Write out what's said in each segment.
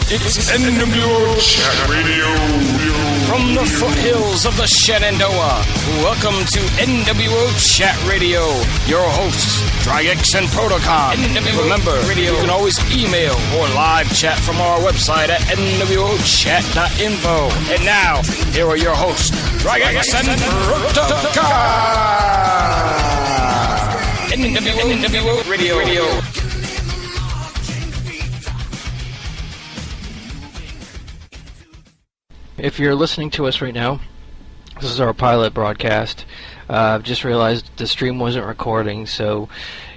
It's NWO Chat Radio. From the foothills of the Shenandoah, welcome to NWO Chat Radio. Your hosts, Drygix and Protocon. Remember, you can always email or live chat from our website at nwochat.info. And now, here are your hosts, Drygix and Protocon. NWO Radio. If you're listening to us right now, this is our pilot broadcast. I've just realized the stream wasn't recording, so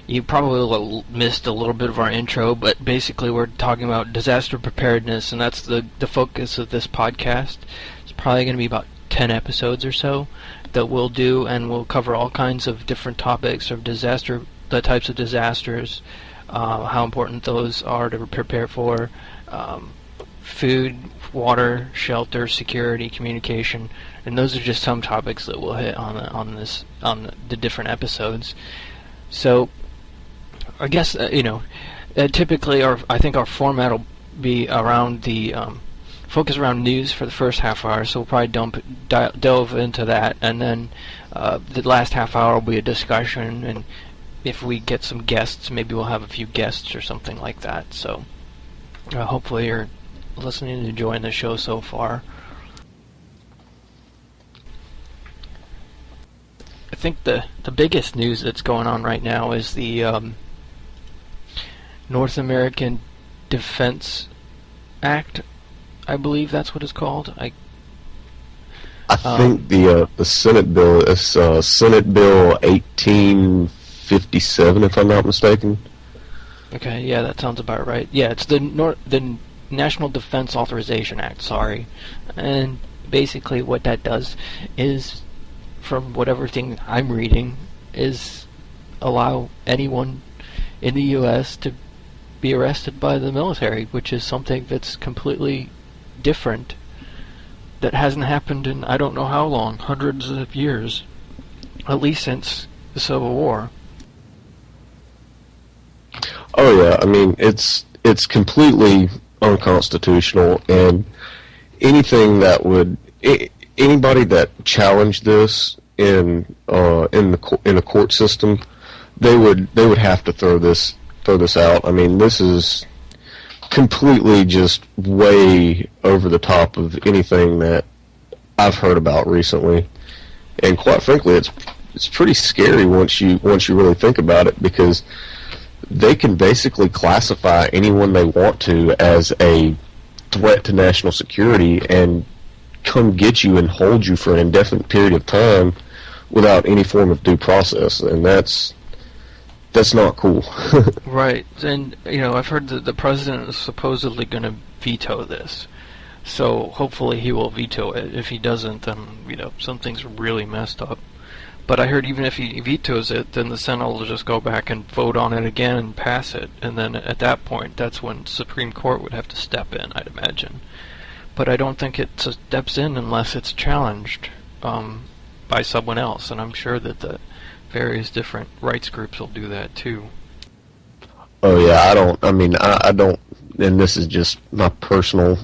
you probably missed a little bit of our intro, but basically we're talking about disaster preparedness, and that's the focus of this podcast. It's probably going to be about 10 episodes or so that we'll do, and we'll cover all kinds of different topics of disaster, the types of disasters, how important those are to prepare for, food, water, shelter, security, communication, and those are just some topics that we'll hit on the different episodes. So, I guess typically I think our format will be around the focus around news for the first half hour. So we'll probably delve into that, and then the last half hour will be a discussion. And if we get some guests, maybe we'll have a few guests or something like that. So hopefully you're listening and enjoying the show so far. I think the biggest news that's going on right now is the North American Defense Act. I believe that's what it's called. I think the Senate bill is Senate Bill 1857, if I'm not mistaken. Okay, yeah, that sounds about right. Yeah, it's the National Defense Authorization Act, sorry. And basically what that does is, from whatever thing I'm reading, is allow anyone in the U.S. to be arrested by the military, which is something that's completely different, that hasn't happened in I don't know how long, hundreds of years, at least since the Civil War. Oh yeah, I mean, it's completely unconstitutional, and anybody that challenged this in a court system, they would have to throw this out. I mean, this is completely just way over the top of anything that I've heard about recently, and quite frankly, it's pretty scary once you really think about it, because they can basically classify anyone they want to as a threat to national security and come get you and hold you for an indefinite period of time without any form of due process, and that's not cool. Right, and I've heard that the president is supposedly going to veto this, so hopefully he will veto it. If he doesn't, then something's really messed up. But I heard even if he vetoes it, then the Senate will just go back and vote on it again and pass it. And then at that point, that's when Supreme Court would have to step in, I'd imagine. But I don't think it steps in unless it's challenged by someone else. And I'm sure that the various different rights groups will do that too. Oh yeah, I don't, and this is just my personal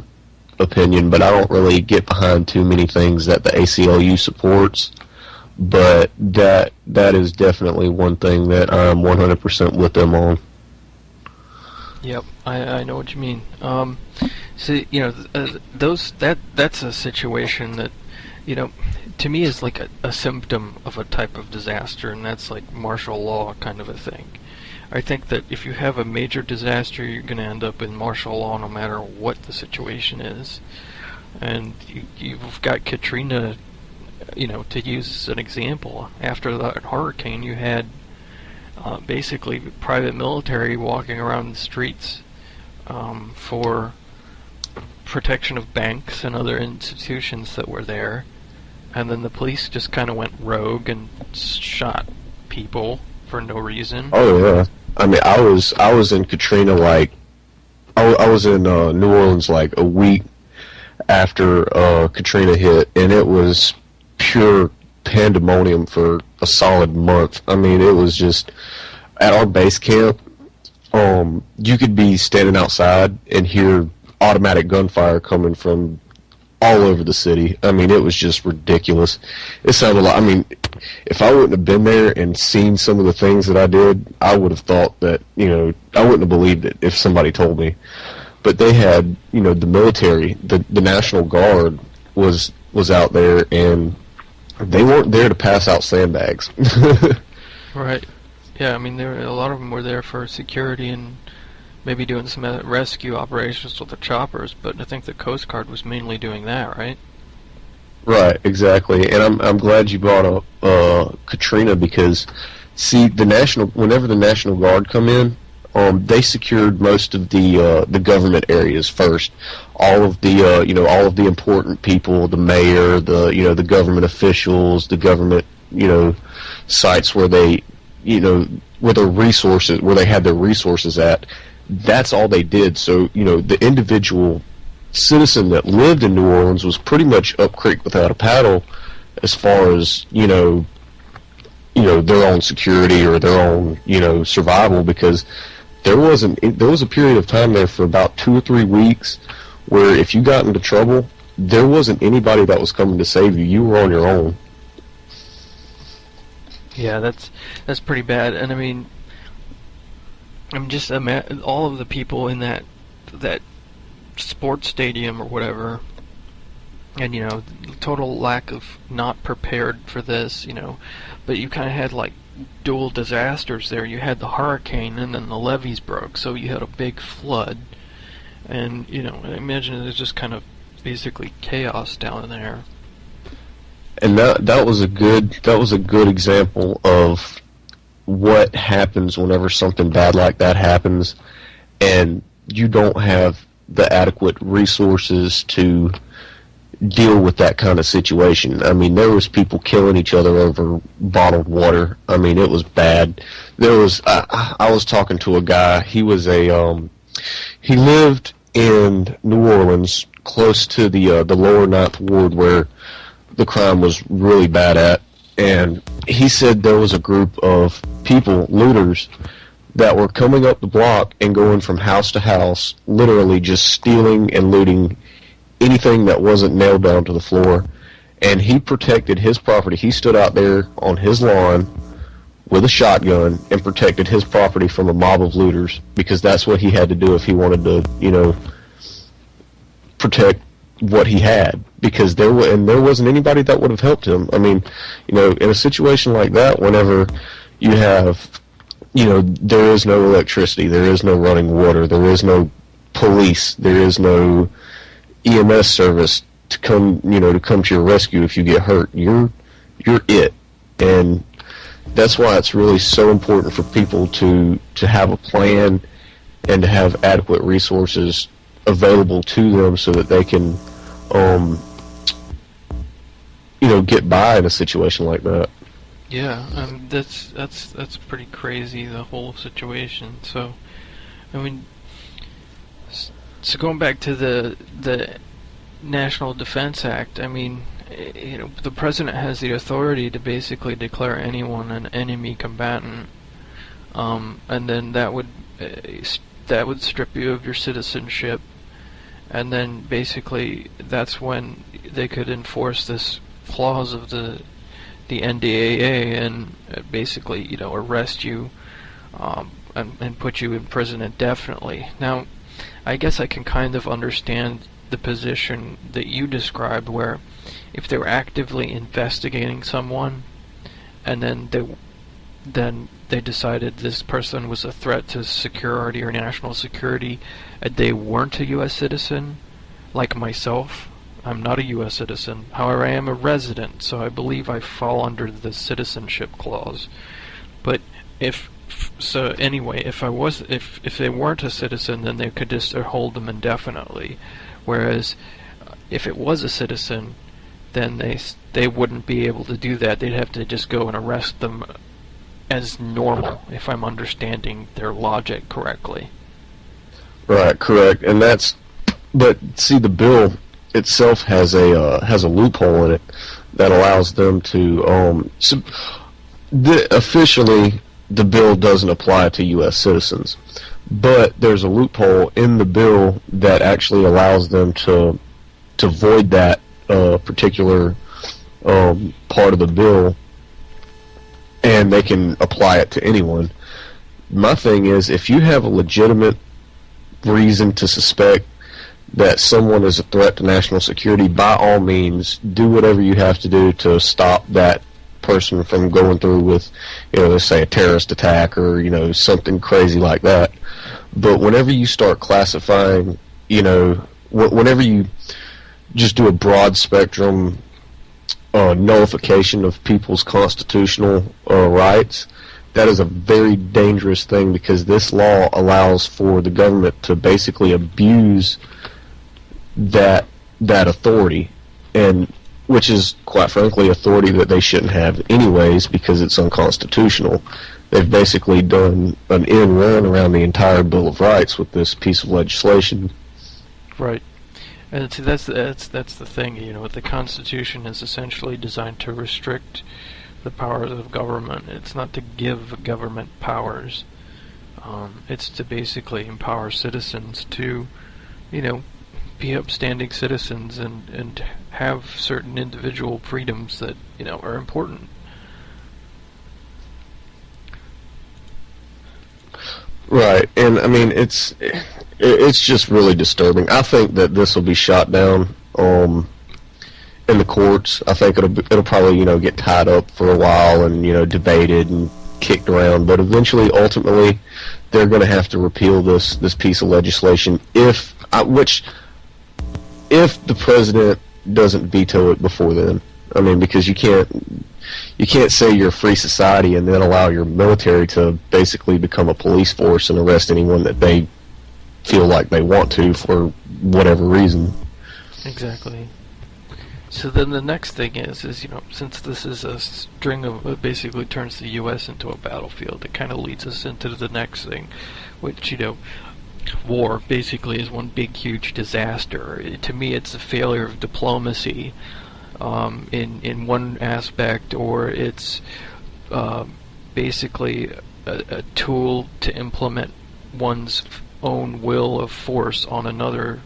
opinion, but I don't really get behind too many things that the ACLU supports. But that is definitely one thing that I'm 100% with them on. Yep, I know what you mean. That's a situation that, to me is like a symptom of a type of disaster, and that's like martial law kind of a thing. I think that if you have a major disaster, you're going to end up in martial law no matter what the situation is. And you've got Katrina, to use as an example. After that hurricane, you had basically private military walking around the streets for protection of banks and other institutions that were there, and then the police just kind of went rogue and shot people for no reason. Oh yeah, I mean, I was in Katrina, like I was in New Orleans like a week after Katrina hit, and it was pure pandemonium for a solid month. I mean, it was just at our base camp. You could be standing outside and hear automatic gunfire coming from all over the city. I mean, it was just ridiculous. It sounded like, I mean, if I wouldn't have been there and seen some of the things that I did, I would have thought that, I wouldn't have believed it if somebody told me. But they had, the military, the National Guard was out there, and they weren't there to pass out sandbags. Right. Yeah, I mean, a lot of them were there for security and maybe doing some rescue operations with the choppers, but I think the Coast Guard was mainly doing that, right? Right, exactly. And I'm glad you brought up Katrina, because see, whenever the National Guard come in, they secured most of the government areas first. All of the all of the important people, the mayor, the government officials, the government sites where they where they had their resources at. That's all they did. So the individual citizen that lived in New Orleans was pretty much up creek without a paddle as far as their own security or their own survival, because there was a period of time there for about 2 or 3 weeks where if you got into trouble, there wasn't anybody that was coming to save you. You were on your own. Yeah, that's pretty bad. And I mean, I'm just all of the people in that sports stadium or whatever, and total lack of not prepared for this, but you kind of had like dual disasters there. You had the hurricane, and then the levees broke, so you had a big flood, and I imagine it was just kind of basically chaos down there. And that was a good example of what happens whenever something bad like that happens, and you don't have the adequate resources to deal with that kind of situation. I mean, there was people killing each other over bottled water. I mean, it was bad. There was I was talking to a guy. He was he lived in New Orleans, close to the lower Ninth Ward, where the crime was really bad at, and he said there was a group of people, looters, that were coming up the block and going from house to house, literally just stealing and looting anything that wasn't nailed down to the floor. And he protected his property. He stood out there on his lawn with a shotgun and protected his property from a mob of looters, because that's what he had to do if he wanted to, protect what he had, because there wasn't anybody that would have helped him. I mean, in a situation like that, whenever you have, there is no electricity, there is no running water, there is no police, there is no EMS service to come to your rescue if you get hurt. You're it. And that's why it's really so important for people to have a plan and to have adequate resources available to them so that they can get by in a situation like that. Yeah, that's pretty crazy, the whole situation. So, I mean, so going back to the National Defense Act, I mean, the president has the authority to basically declare anyone an enemy combatant, and then that would strip you of your citizenship, and then basically that's when they could enforce this clause of the NDAA and basically arrest you and put you in prison indefinitely. Now, I guess I can kind of understand the position that you described, where if they were actively investigating someone and then they decided this person was a threat to security or national security and they weren't a U.S. citizen, like myself. I'm not a U.S. citizen. However, I am a resident, so I believe I fall under the citizenship clause. But if they weren't a citizen, then they could just hold them indefinitely. Whereas if it was a citizen, then they wouldn't be able to do that. They'd have to just go and arrest them as normal, if I'm understanding their logic correctly. Right, correct. But see, the bill itself has a loophole in it that allows them to officially the bill doesn't apply to U.S. citizens, But there's a loophole in the bill that actually allows them to void that particular part of the bill, and they can apply it to anyone. My thing is, if you have a legitimate reason to suspect that someone is a threat to national security, by all means, do whatever you have to do to stop that person from going through with, let's say a terrorist attack or, something crazy like that. But whenever you start classifying, whenever you just do a broad spectrum nullification of people's constitutional rights, that is a very dangerous thing, because this law allows for the government to basically abuse that authority, and which is, quite frankly, authority that they shouldn't have anyways, because it's unconstitutional. They've basically done an end run around the entire Bill of Rights with this piece of legislation. Right. And see, that's the thing, the Constitution is essentially designed to restrict the powers of government. It's not to give government powers. It's to basically empower citizens to, be upstanding citizens and have certain individual freedoms that, are important. Right, and I mean, it's just really disturbing. I think that this will be shot down in the courts. I think it'll probably get tied up for a while and debated and kicked around, but eventually, ultimately, they're going to have to repeal this piece of legislation if the president doesn't veto it before then. I mean, because you can't say you're a free society and then allow your military to basically become a police force and arrest anyone that they feel like they want to for whatever reason. Exactly. So then the next thing is since this is a string of basically turns the U.S. into a battlefield, it kind of leads us into the next thing, which war basically is one big huge disaster. To me, it's a failure of diplomacy. In one aspect, or it's basically a tool to implement one's own will of force on another.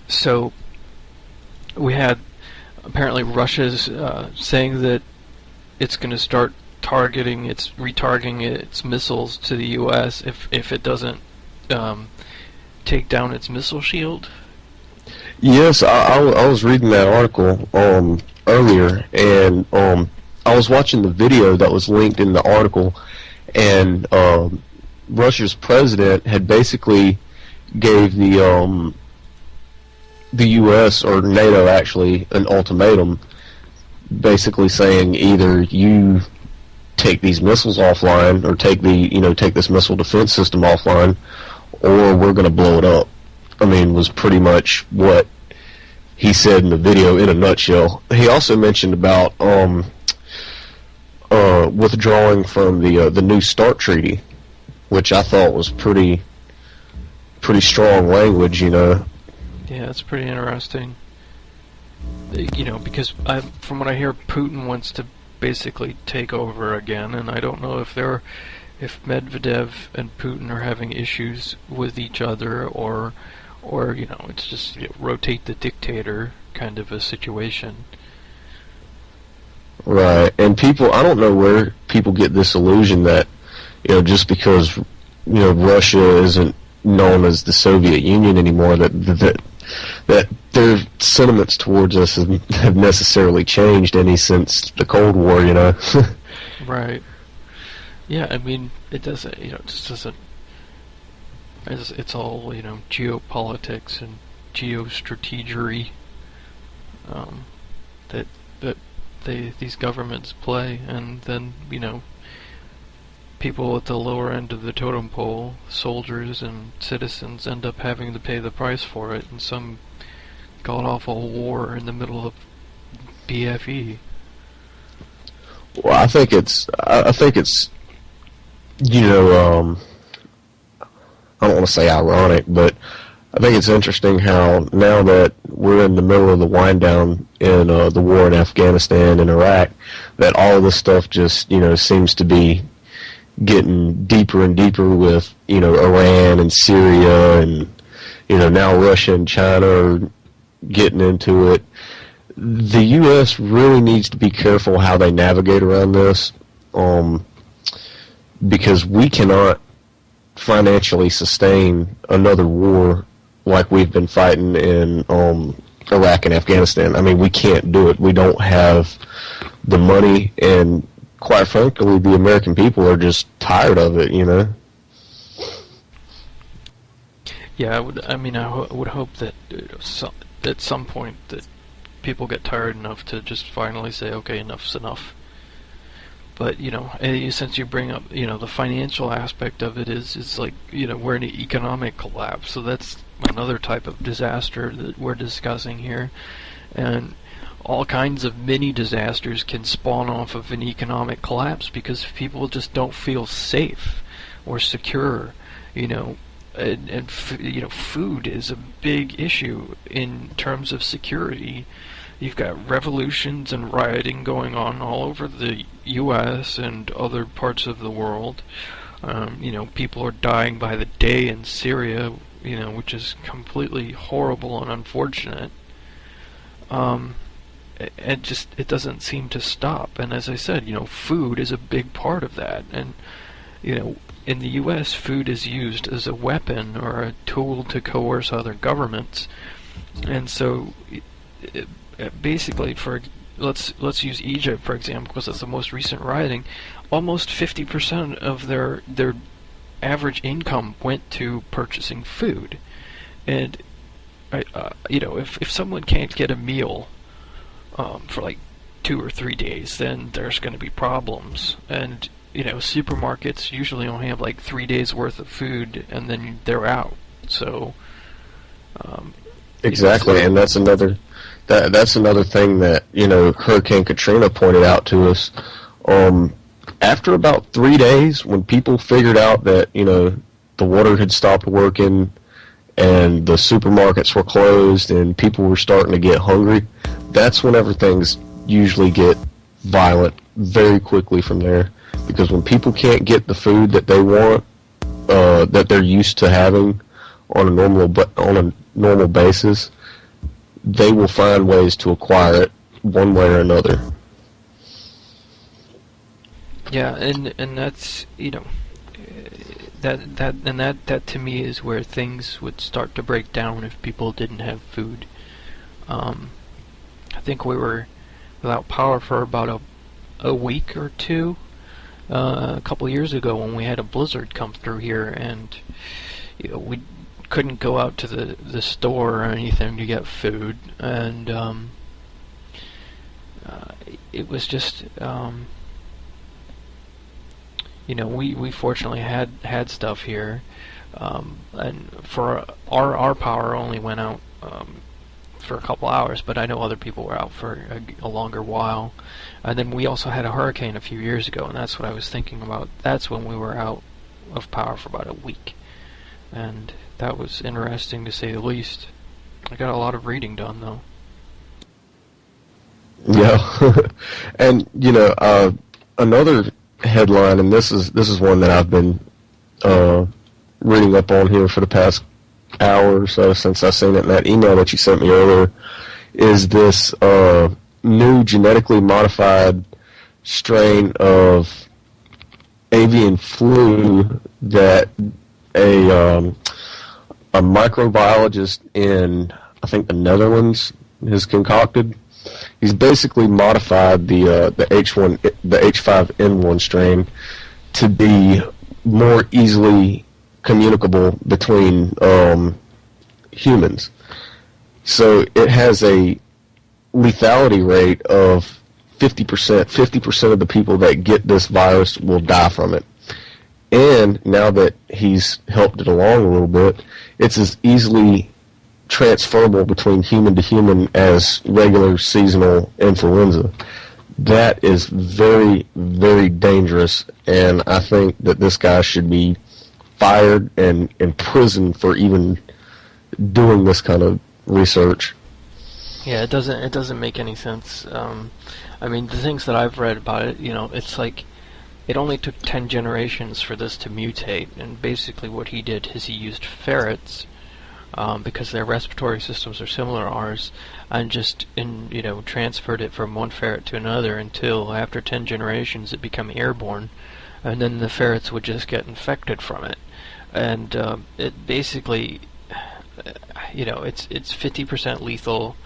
So we had apparently Russia's saying that it's going to start retargeting its missiles to the U.S. if it doesn't take down its missile shield. Yes, I was reading that article earlier, and I was watching the video that was linked in the article, and Russia's president had basically gave the U.S. or NATO actually an ultimatum, basically saying either you take these missiles offline or take this missile defense system offline, or we're going to blow it up. I mean, was pretty much what he said in the video in a nutshell. He also mentioned about withdrawing from the New START treaty, which I thought was pretty strong language, Yeah, it's pretty interesting. Because from what I hear, Putin wants to basically take over again, and I don't know if Medvedev and Putin are having issues with each other, or it's just rotate the dictator kind of a situation. Right, and I don't know where people get this illusion that just because Russia isn't known as the Soviet Union anymore, that their sentiments towards us have necessarily changed any since the Cold War. Right. Yeah, I mean, it doesn't. It just doesn't. It's all geopolitics and geostrategery that these governments play, and then people at the lower end of the totem pole, soldiers and citizens, end up having to pay the price for it in some god-awful war in the middle of BFE. Well, I think it's I don't want to say ironic, but I think it's interesting how now that we're in the middle of the wind down in the war in Afghanistan and Iraq, that all of this stuff just seems to be getting deeper and deeper with, Iran and Syria and, now Russia and China are getting into it. The U.S. really needs to be careful how they navigate around this, because we cannot financially sustain another war like we've been fighting in Iraq and Afghanistan. I mean, we can't do it. We don't have the money, and quite frankly, the American people are just tired of it, Yeah, I would hope that at some point that people get tired enough to just finally say, okay, enough's enough. But, since you bring up, the financial aspect of it is like, we're in an economic collapse, so that's another type of disaster that we're discussing here. And all kinds of mini disasters can spawn off of an economic collapse because people just don't feel safe or secure, and food is a big issue in terms of security. You've got revolutions and rioting going on all over the U.S. and other parts of the world. People are dying by the day in Syria, which is completely horrible and unfortunate. It doesn't seem to stop. And as I said, food is a big part of that. And, in the U.S., food is used as a weapon or a tool to coerce other governments. And so, basically, let's use Egypt for example, because it's the most recent rioting. Almost 50% of their average income went to purchasing food, and if someone can't get a meal for like 2 or 3 days, then there's going to be problems. And supermarkets usually only have like 3 days worth of food, and then they're out. So exactly, and that's another. That's another thing that, Hurricane Katrina pointed out to us. After about 3 days, when people figured out that, the water had stopped working and the supermarkets were closed and people were starting to get hungry, that's whenever things usually get violent very quickly from there. Because when people can't get the food that they want, that they're used to having on a normal basis, they will find ways to acquire it one way or another. Yeah, and that's that to me is where things would start to break down if people didn't have food. I think we were without power for about a week or two a couple years ago when we had a blizzard come through here, and we couldn't go out to the store or anything to get food, and it was just we fortunately had stuff here, and for our power only went out for a couple hours, but I know other people were out for a longer while. And then we also had a hurricane a few years ago, and that's what I was thinking about. That's when we were out of power for about a week, and that was interesting to say the least. I got a lot of reading done, though. Yeah, and another headline, and this is one that I've been reading up on here for the past hour or so since I seen it in that email that you sent me earlier, is this new genetically modified strain of avian flu that a microbiologist in, I think, the Netherlands has concocted. He's basically modified the H5N1 strain to be more easily communicable between humans. So it has a lethality rate of 50%. 50% of the people that get this virus will die from it. And now that he's helped it along a little bit, it's as easily transferable between human to human as regular seasonal influenza. That is very, very dangerous, and I think that this guy should be fired and imprisoned for even doing this kind of research. Yeah, it doesn't make any sense. I mean, the things that I've read about it, it's like it only took 10 generations for this to mutate, and basically what he did is he used ferrets, because their respiratory systems are similar to ours, and just transferred it from one ferret to another until after 10 generations it became airborne, and then the ferrets would just get infected from it. And it basically, it's 50% lethal.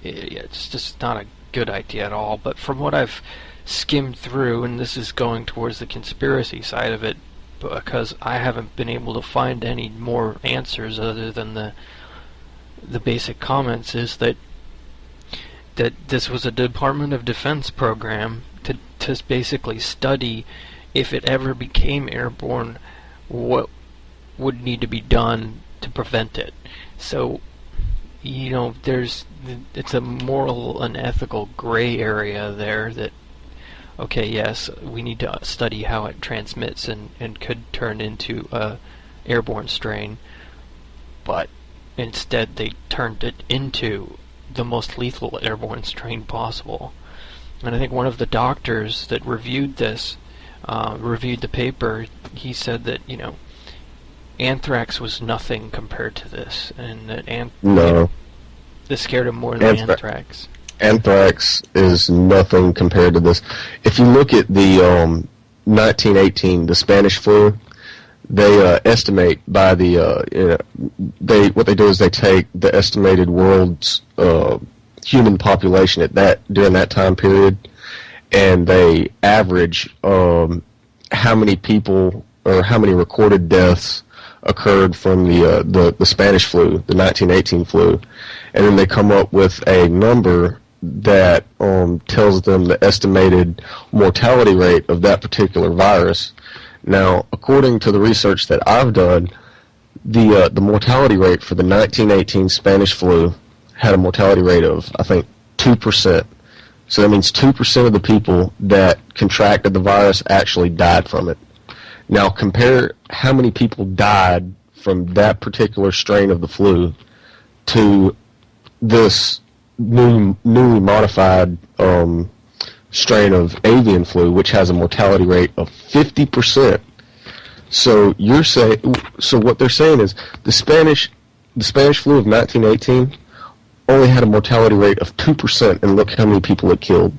It's just not a good idea at all. But from what I've skimmed through, and this is going towards the conspiracy side of it, because I haven't been able to find any more answers other than the basic comments, is that this was a Department of Defense program to basically study if it ever became airborne, what would need to be done to prevent it. So, it's a moral and ethical gray area there that, okay, yes, we need to study how it transmits and could turn into a airborne strain, but instead they turned it into the most lethal airborne strain possible. And I think one of the doctors that reviewed this, reviewed the paper, he said that, anthrax was nothing compared to this, and that this scared him more than anthrax. Anthrax is nothing compared to this. If you look at the 1918, the Spanish flu, they estimate by the what they do is they take the estimated world's human population during that time period, and they average how many people or how many recorded deaths occurred from the Spanish flu, the 1918 flu, and then they come up with a number that tells them the estimated mortality rate of that particular virus. Now, according to the research that I've done, the mortality rate for the 1918 Spanish flu had a mortality rate of, I think, 2%. So that means 2% of the people that contracted the virus actually died from it. Now, compare how many people died from that particular strain of the flu to this newly modified strain of avian flu, which has a mortality rate of 50%. So what they're saying is the Spanish flu of 1918 only had a mortality rate of 2%, and look how many people it killed.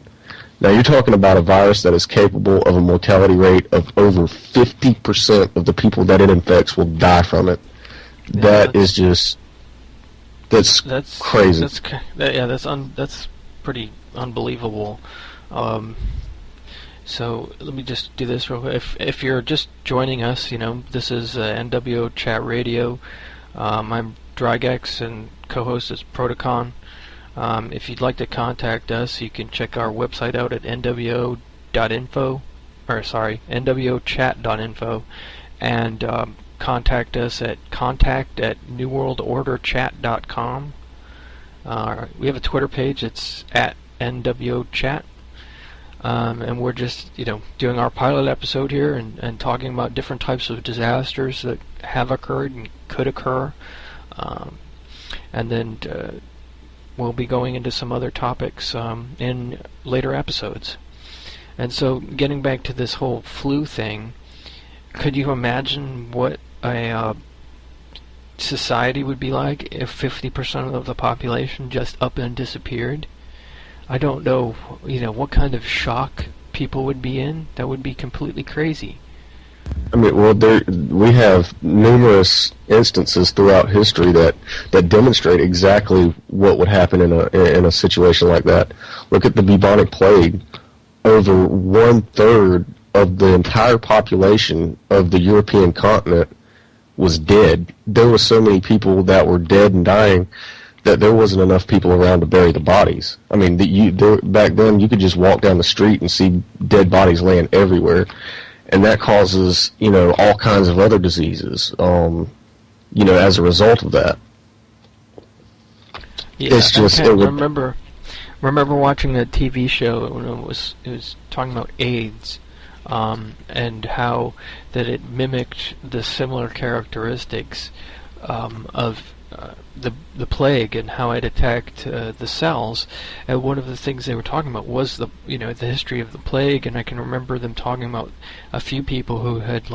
Now you're talking about a virus that is capable of a mortality rate of over 50% of the people that it infects will die from it. Yeah, that's crazy. That's pretty unbelievable. So let me just do this real quick. If you're just joining us, this is NWO Chat Radio. I'm Drygex and co-host is Protocon. If you'd like to contact us, you can check our website out at nwochat.info, and contact us at contact@newworldorderchat.com. We have a Twitter page. It's at NWOChat. And we're just, doing our pilot episode here and talking about different types of disasters that have occurred and could occur. And then we'll be going into some other topics in later episodes. And so, getting back to this whole flu thing, could you imagine what a society would be like if 50% of the population just up and disappeared? I don't know, what kind of shock people would be in. That would be completely crazy. I mean, we have numerous instances throughout history that demonstrate exactly what would happen in a situation like that. Look at the bubonic plague. Over 1/3 of the entire population of the European continent was dead. There were so many people that were dead and dying that there wasn't enough people around to bury the bodies. I mean, back then you could just walk down the street and see dead bodies laying everywhere. And that causes, all kinds of other diseases, as a result of that. Yeah, it's just. I remember watching that TV show when it was talking about AIDS, and how that it mimicked the similar characteristics of the plague and how it attacked the cells. And one of the things they were talking about was the history of the plague, and I can remember them talking about a few people who had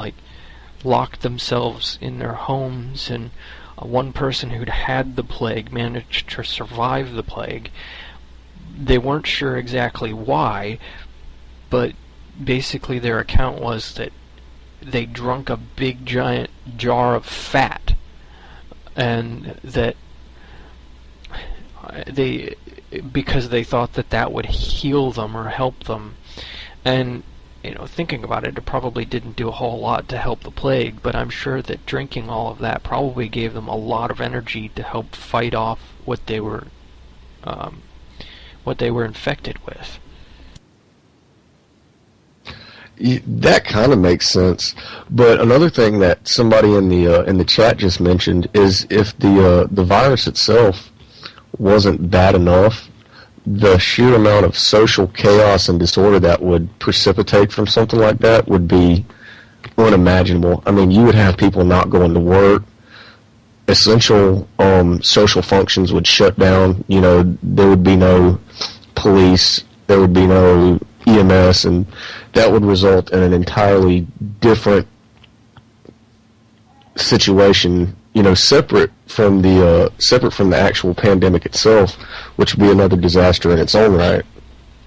locked themselves in their homes, and one person who'd had the plague managed to survive the plague. They weren't sure exactly why, but basically their account was that they drank a big giant jar of fat, and that because they thought that would heal them or help them. And thinking about it, it probably didn't do a whole lot to help the plague, but I'm sure that drinking all of that probably gave them a lot of energy to help fight off what they were infected with. That kind of makes sense. But another thing that somebody in the chat just mentioned is if the virus itself wasn't bad enough, the sheer amount of social chaos and disorder that would precipitate from something like that would be unimaginable. I mean, you would have people not going to work. Essential social functions would shut down. There would be no police. There would be no EMS, and that would result in an entirely different situation, separate from the actual pandemic itself, which would be another disaster in its own right.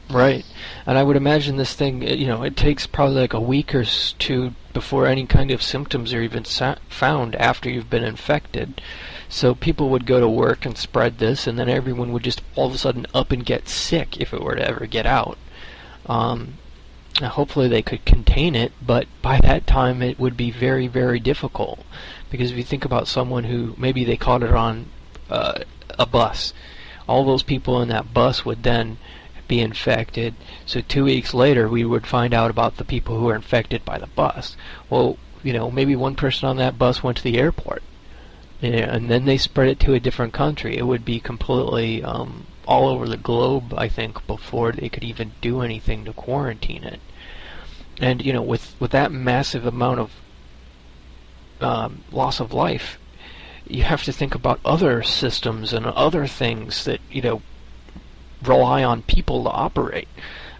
Right. And I would imagine this thing, it takes probably a week or two before any kind of symptoms are even found after you've been infected. So people would go to work and spread this, and then everyone would just all of a sudden up and get sick if it were to ever get out. Hopefully they could contain it, but by that time it would be very, very difficult. Because if you think about someone who maybe they caught it on a bus, all those people in that bus would then be infected. So 2 weeks later we would find out about the people who were infected by the bus. Well, maybe one person on that bus went to the airport, and then they spread it to a different country. It would be completely all over the globe, I think, before they could even do anything to quarantine it. And with that massive amount of loss of life, you have to think about other systems and other things that rely on people to operate.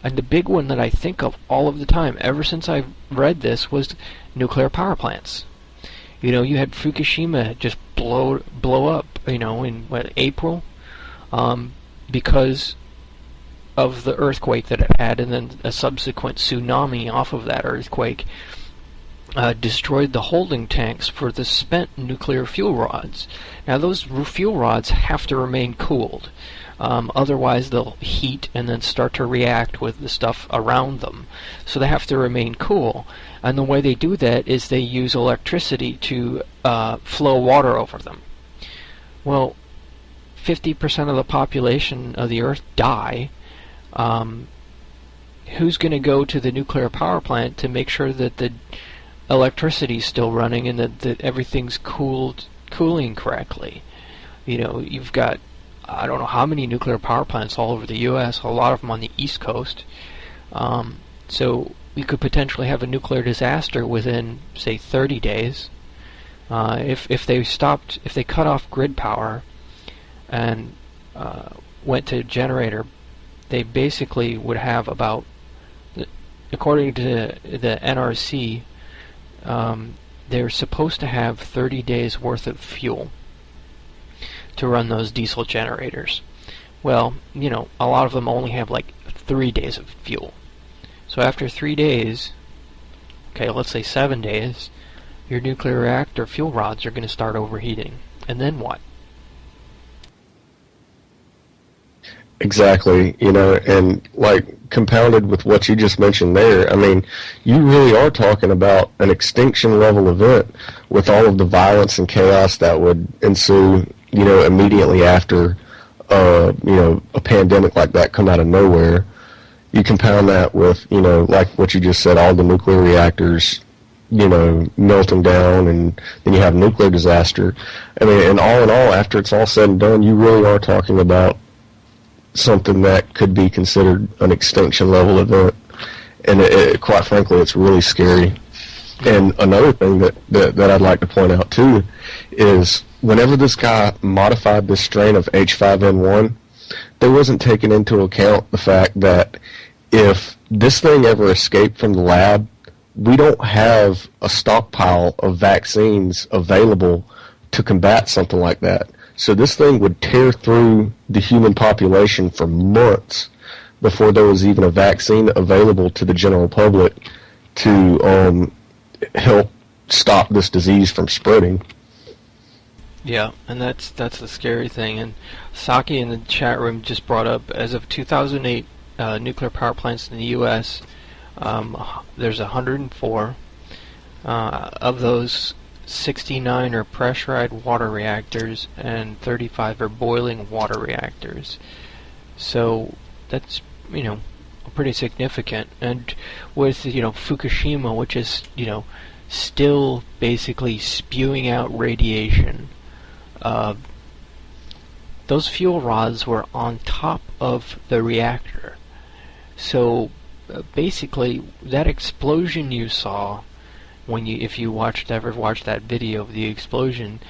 And the big one that I think of all of the time, ever since I've read this, was nuclear power plants. You had Fukushima just blow up, in April, because of the earthquake that it had, and then a subsequent tsunami off of that earthquake destroyed the holding tanks for the spent nuclear fuel rods. Now those fuel rods have to remain cooled, otherwise they'll heat and then start to react with the stuff around them. So they have to remain cool, and the way they do that is they use electricity to flow water over them. Well, 50% of the population of the Earth die. Who's going to go to the nuclear power plant to make sure that the electricity is still running and that everything's cooling correctly? You've got, I don't know how many nuclear power plants all over the U.S., a lot of them on the East Coast. So we could potentially have a nuclear disaster within, say, 30 days. If they cut off grid power and went to generator, they basically would have about, according to the NRC, they're supposed to have 30 days worth of fuel to run those diesel generators. Well, a lot of them only have 3 days of fuel. So after 3 days, okay, let's say 7 days, your nuclear reactor fuel rods are going to start overheating. And then what? Exactly, and compounded with what you just mentioned there, I mean, you really are talking about an extinction level event with all of the violence and chaos that would ensue, immediately after, a pandemic like that come out of nowhere. You compound that with, like what you just said, all the nuclear reactors, melting down, and then you have a nuclear disaster. I mean, and all in all, after it's all said and done, you really are talking about something that could be considered an extinction level event, and quite frankly, it's really scary. And another thing that I'd like to point out too is whenever this guy modified this strain of H5N1, they wasn't taking into account the fact that if this thing ever escaped from the lab, we don't have a stockpile of vaccines available to combat something like that. So this thing would tear through the human population for months before there was even a vaccine available to the general public to help stop this disease from spreading. Yeah, and that's the scary thing. And Saki in the chat room just brought up, as of 2008, nuclear power plants in the U.S., there's 104. Of those, 69 are pressurized water reactors and 35 are boiling water reactors. So that's, pretty significant. And with, Fukushima, which is, still basically spewing out radiation, those fuel rods were on top of the reactor. So basically, that explosion you saw, if you ever watched that video of the explosion,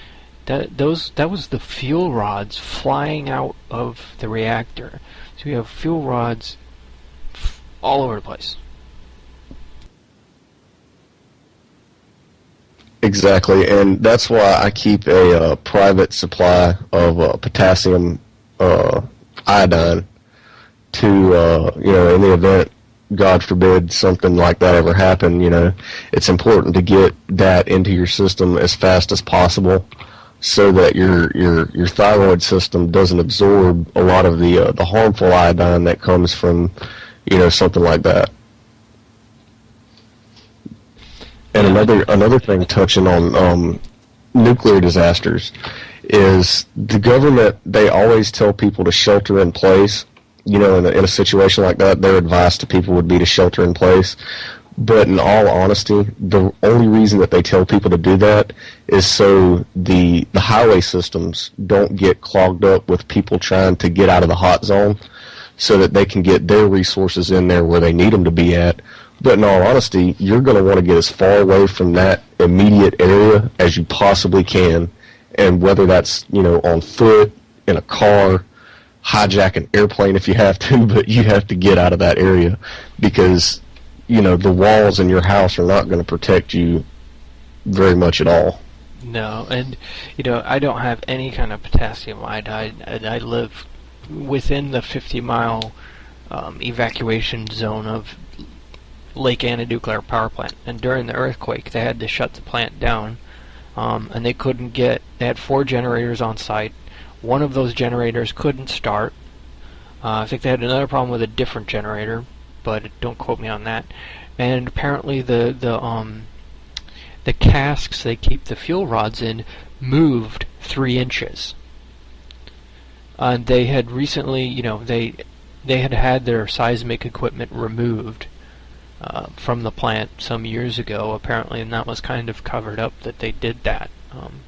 that was the fuel rods flying out of the reactor. So you have fuel rods all over the place. Exactly, and that's why I keep a private supply of potassium iodine to, in the event, God forbid, something like that ever happen, it's important to get that into your system as fast as possible so that your thyroid system doesn't absorb a lot of the harmful iodine that comes from, something like that. And another thing touching on nuclear disasters is the government, they always tell people to shelter in place. In a situation like that, their advice to people would be to shelter in place. But in all honesty, the only reason that they tell people to do that is so the highway systems don't get clogged up with people trying to get out of the hot zone so that they can get their resources in there where they need them to be at. But in all honesty, you're going to want to get as far away from that immediate area as you possibly can. And whether that's, on foot, in a car, hijack an airplane if you have to, but you have to get out of that area because, the walls in your house are not going to protect you very much at all. No, and, I don't have any kind of potassium iodide, and I live within the 50-mile evacuation zone of Lake Anna nuclear power plant. And during the earthquake, they had to shut the plant down, and they had 4 generators on site. One of those generators couldn't start. I think they had another problem with a different generator, but don't quote me on that. And apparently the casks they keep the fuel rods in moved 3 inches. And they had recently, they had their seismic equipment removed from the plant some years ago, apparently, and that was kind of covered up that they did that.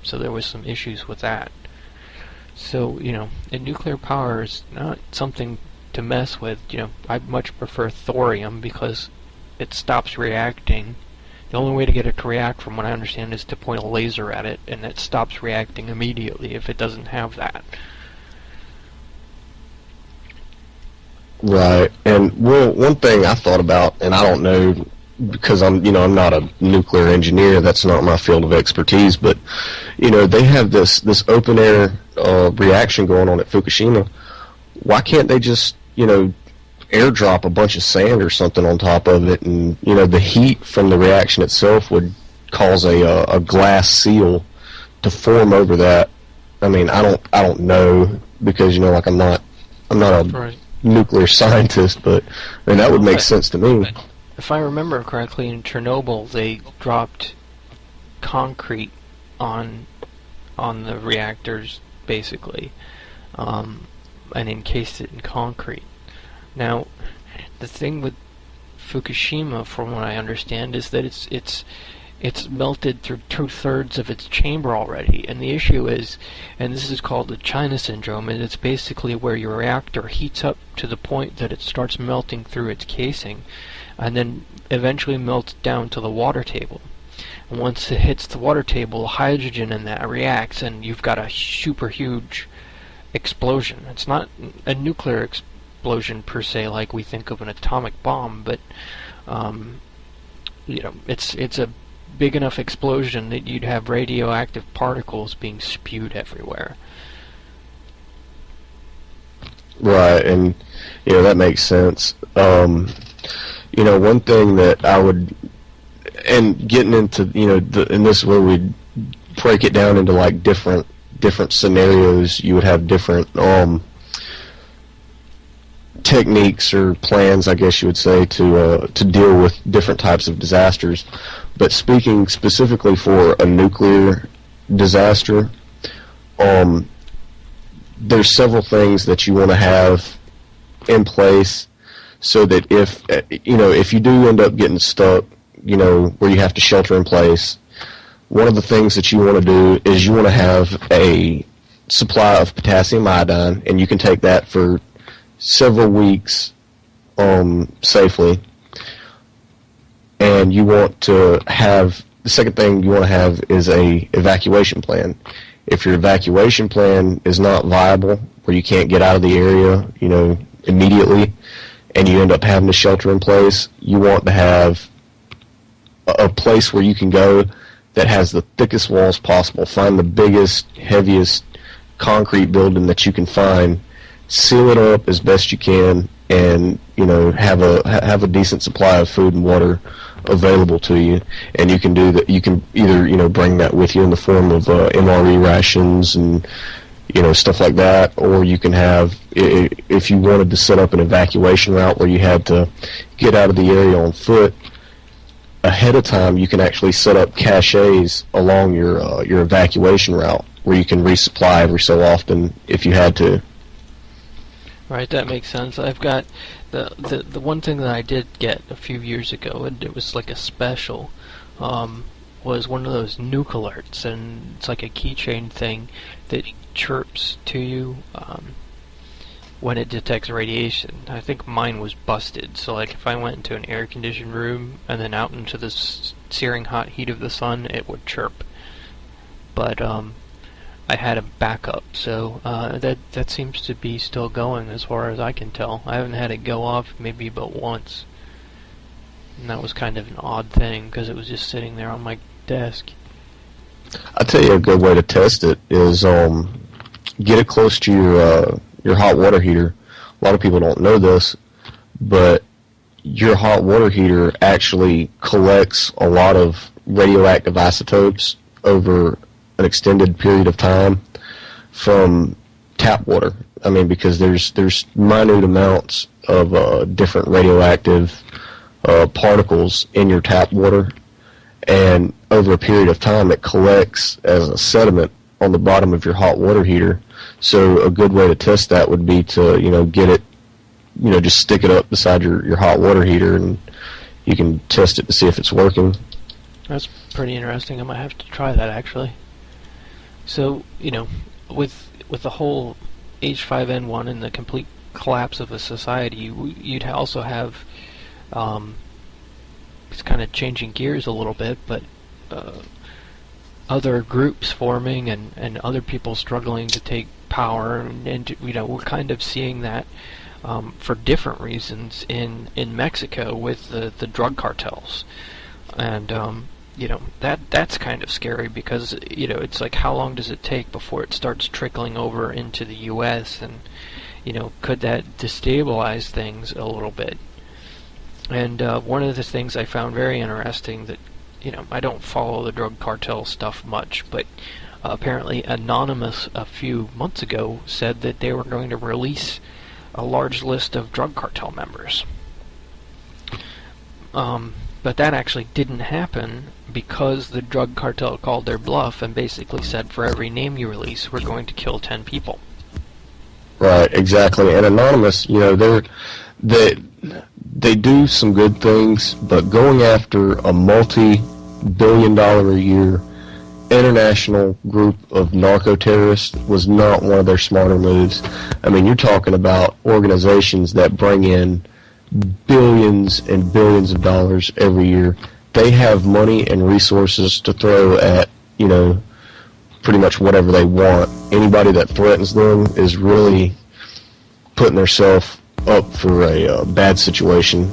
So there was some issues with that. So, and nuclear power is not something to mess with. I'd much prefer thorium because it stops reacting. The only way to get it to react, from what I understand, is to point a laser at it, and it stops reacting immediately if it doesn't have that. Right, and one thing I thought about, and I don't know because I'm not a nuclear engineer, that's not my field of expertise, but they have this open air reaction going on at Fukushima. Why can't they just airdrop a bunch of sand or something on top of it, and the heat from the reaction itself would cause a glass seal to form over that. I mean, I don't know because I'm not a Right. nuclear scientist, but that would make sense to me. If I remember correctly, in Chernobyl, they dropped concrete on the reactors, basically, and encased it in concrete. Now, the thing with Fukushima, from what I understand, is that it's melted through 2/3 of its chamber already, and the issue is, and this is called the China syndrome, and it's basically where your reactor heats up to the point that it starts melting through its casing, and then eventually melts down to the water table. And once it hits the water table, hydrogen in that reacts, and you've got a super huge explosion. It's not a nuclear explosion per se, like we think of an atomic bomb, but it's a big enough explosion that you'd have radioactive particles being spewed everywhere. Right, and that makes sense. One thing that I would, and getting into and this is where we break it down into like different scenarios. You would have different techniques or plans, I guess you would say, to deal with different types of disasters. But speaking specifically for a nuclear disaster, there's several things that you want to have in place so that if you do end up getting stuck, where you have to shelter in place, one of the things that you want to do is you want to have a supply of potassium iodine, and you can take that for several weeks safely. And you want to have, the second thing you want to have is a evacuation plan. If your evacuation plan is not viable, where you can't get out of the area, immediately, and you end up having to shelter in place, you want to have a place where you can go that has the thickest walls possible. Find the biggest, heaviest concrete building that you can find, seal it up as best you can, and have a decent supply of food and water available to you. And you can do that. You can either bring that with you in the form of MRE rations and stuff like that, or you can have, if you wanted to set up an evacuation route where you had to get out of the area on foot ahead of time, you can actually set up caches along your evacuation route where you can resupply every so often if you had to. Right, that makes sense. I've got the one thing that I did get a few years ago, and it was like a special, was one of those nuke alerts, and it's like a keychain thing that chirps to you when it detects radiation. I think mine was busted, so like if I went into an air-conditioned room and then out into the searing hot heat of the sun, it would chirp. But I had a backup, so that seems to be still going as far as I can tell. I haven't had it go off maybe but once, and that was kind of an odd thing because it was just sitting there on my desk. I'll tell you a good way to test it is get it close to your hot water heater. A lot of people don't know this, but your hot water heater actually collects a lot of radioactive isotopes over an extended period of time from tap water. I mean, because there's minute amounts of different radioactive particles in your tap water, and over a period of time it collects as a sediment on the bottom of your hot water heater. So a good way to test that would be to get it, just stick it up beside your hot water heater, and you can test it to see if it's working. That's pretty interesting. I might have to try that actually. So, with the whole H5N1 and the complete collapse of a society, you'd also have, it's kind of changing gears a little bit, but other groups forming and other people struggling to take power, and we're kind of seeing that for different reasons in Mexico with the drug cartels. And that's kind of scary because it's like, how long does it take before it starts trickling over into the U.S. and could that destabilize things a little bit? And one of the things I found very interesting that I don't follow the drug cartel stuff much, but apparently Anonymous a few months ago said that they were going to release a large list of drug cartel members. But that actually didn't happen because the drug cartel called their bluff and basically said, for every name you release, we're going to kill 10 people. Right, exactly. And Anonymous, they do some good things, but going after a multi-billion-dollar a year international group of narco-terrorists was not one of their smarter moves. I mean, you're talking about organizations that bring in billions and billions of dollars every year they have money and resources to throw at, pretty much whatever they want. Anybody that threatens them is really putting themselves up for a bad situation.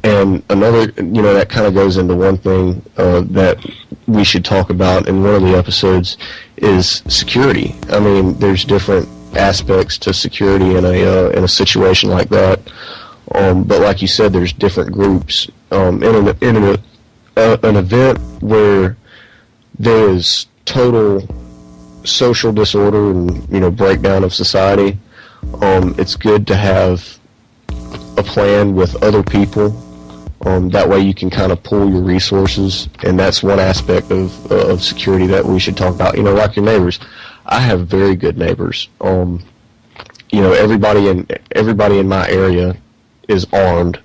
And another, that kind of goes into one thing that we should talk about in one of the episodes is security. I mean, there's different aspects to security in a situation like that. But like you said, there's different groups. In an event where there is total social disorder and breakdown of society, it's good to have a plan with other people. That way you can kind of pool your resources, and that's one aspect of security that we should talk about. Like your neighbors. I have very good neighbors. Everybody in my area is armed.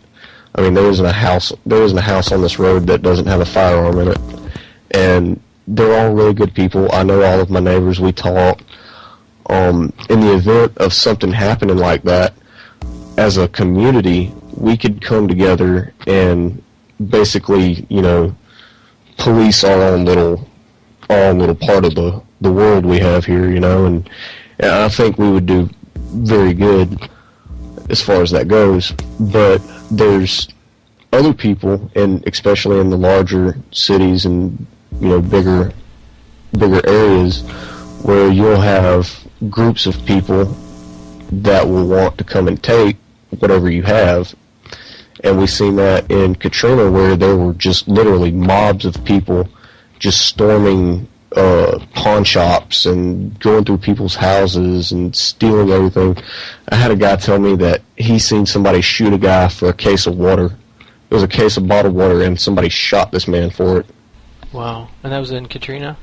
I mean, there isn't a house on this road that doesn't have a firearm in it, and they're all really good people. I know all of my neighbors. We talk. In the event of something happening like that, as a community, we could come together and basically, police our own little part of the world we have here, and I think we would do very good as far as that goes. But there's other people, and especially in the larger cities and bigger areas, where you'll have groups of people that will want to come and take whatever you have. And we've seen that in Katrina, where there were just literally mobs of people just storming pawn shops and going through people's houses and stealing everything. I had a guy tell me that he seen somebody shoot a guy for a case of water. It was a case of bottled water, and somebody shot this man for it. Wow. And that was in Katrina?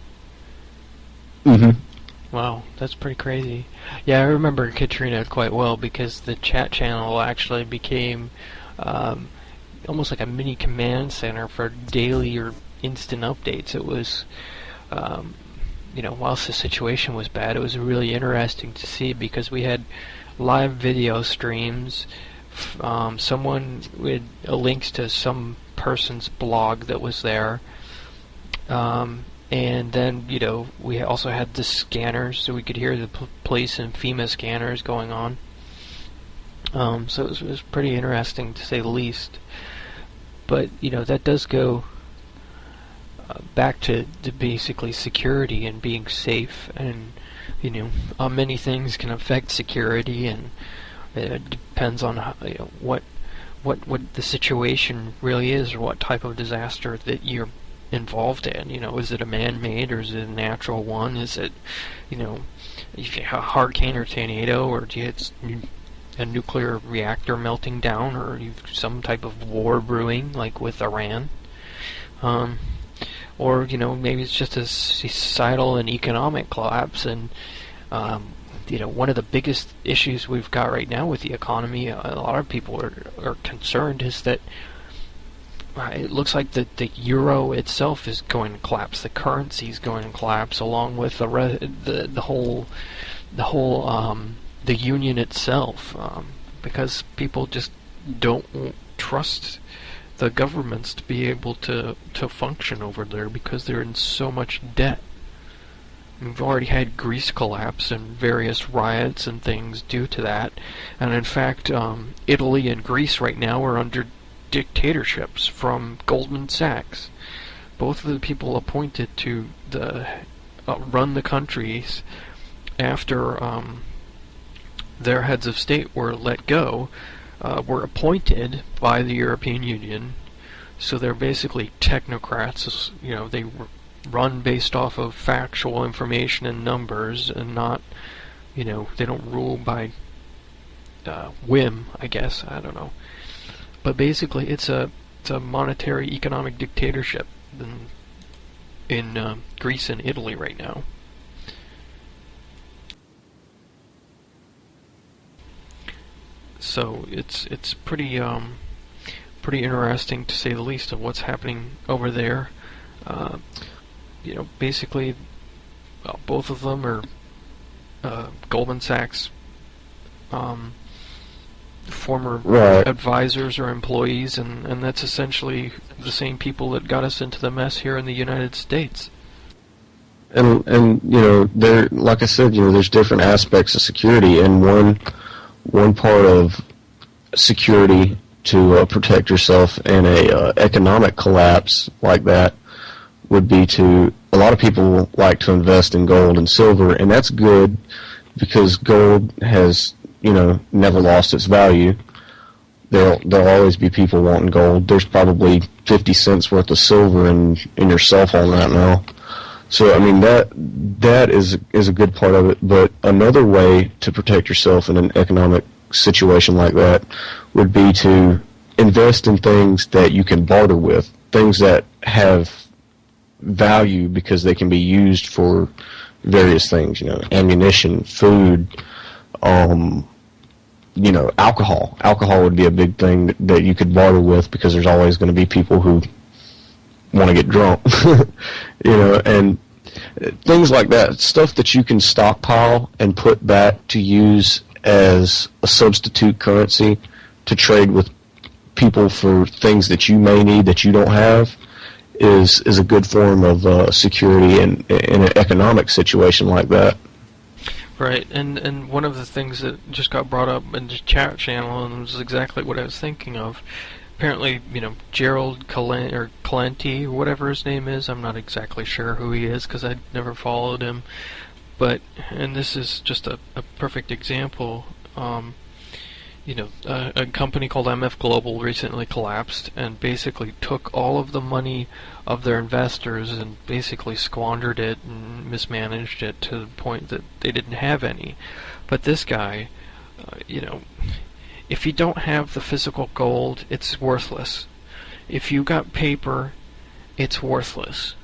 Mm-hmm. Wow, that's pretty crazy. Yeah, I remember Katrina quite well, because the chat channel actually became almost like a mini command center for daily or instant updates. It was, whilst the situation was bad, it was really interesting to see, because we had live video streams. Someone with links to some person's blog that was there. And then, we also had the scanners, so we could hear the police and FEMA scanners going on. So it was pretty interesting, to say the least. But, that does go back to basically security and being safe. And, many things can affect security, and it depends on how, what the situation really is, or what type of disaster that you're involved in. Is it a man-made, or is it a natural one? Is it, a hurricane or tornado, or do you have a nuclear reactor melting down, or you've some type of war brewing, like with Iran? Or, maybe it's just a societal and economic collapse. And, one of the biggest issues we've got right now with the economy, a lot of people are concerned, is that it looks like the euro itself is going to collapse. The currency is going to collapse, along with the whole the union itself, because people just don't trust the governments to be able to function over there, because they're in so much debt. We've already had Greece collapse and various riots and things due to that, and in fact, Italy and Greece right now are under dictatorships from Goldman Sachs. Both of the people appointed to run the countries after their heads of state were let go were appointed by the European Union. So they're basically technocrats. They run based off of factual information and numbers, and not, they don't rule by whim, I guess. I don't know. But basically, it's a monetary economic dictatorship in Greece and Italy right now. So it's pretty interesting, to say the least, of what's happening over there. Basically, both of them are Goldman Sachs former Right. advisors or employees, and that's essentially the same people that got us into the mess here in the United States. And there, like I said, there's different aspects of security, and one part of security to protect yourself in a economic collapse like that would be a lot of people like to invest in gold and silver, and that's good because gold has never lost its value. There'll always be people wanting gold. There's probably 50 cents worth of silver in your cell phone right now. So I mean that is a good part of it. But another way to protect yourself in an economic situation like that would be to invest in things that you can barter with, things that have value because they can be used for various things. Ammunition, food, alcohol. Alcohol would be a big thing that you could barter with because there's always going to be people who want to get drunk, and things like that. Stuff that you can stockpile and put back to use as a substitute currency to trade with people for things that you may need that you don't have is a good form of security in an economic situation like that. Right, and one of the things that just got brought up in the chat channel, and was exactly what I was thinking of. Apparently, Gerald Calenti, or whatever his name is, I'm not exactly sure who he is because I never followed him. But, and this is just a perfect example, a company called MF Global recently collapsed and basically took all of the money of their investors and basically squandered it and mismanaged it to the point that they didn't have any. But this guy, if you don't have the physical gold, it's worthless. If you got paper, it's worthless.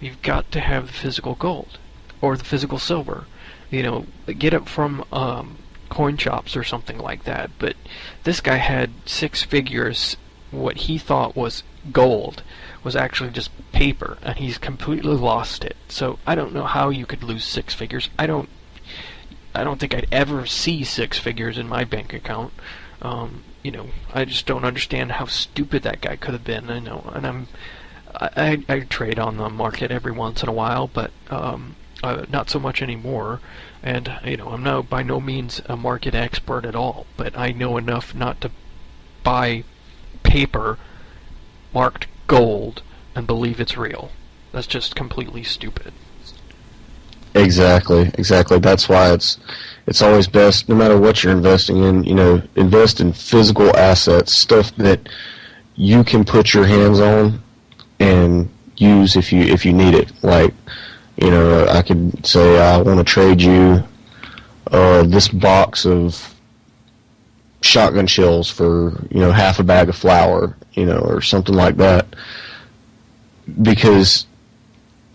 You've got to have the physical gold or the physical silver. Get it from coin shops or something like that. But this guy had 6 figures. What he thought was gold was actually just paper, and he's completely lost it. So I don't know how you could lose 6 figures. I don't think I'd ever see 6 figures in my bank account. I just don't understand how stupid that guy could have been. I know, and I trade on the market every once in a while, but not so much anymore. And I'm now by no means a market expert at all, but I know enough not to buy paper marked gold and believe it's real. That's just completely stupid. Exactly. That's why it's always best, no matter what you're investing in, invest in physical assets, stuff that you can put your hands on and use if you need it. Like, I could say I want to trade you this box of shotgun shells for half a bag of flour, or something like that. Because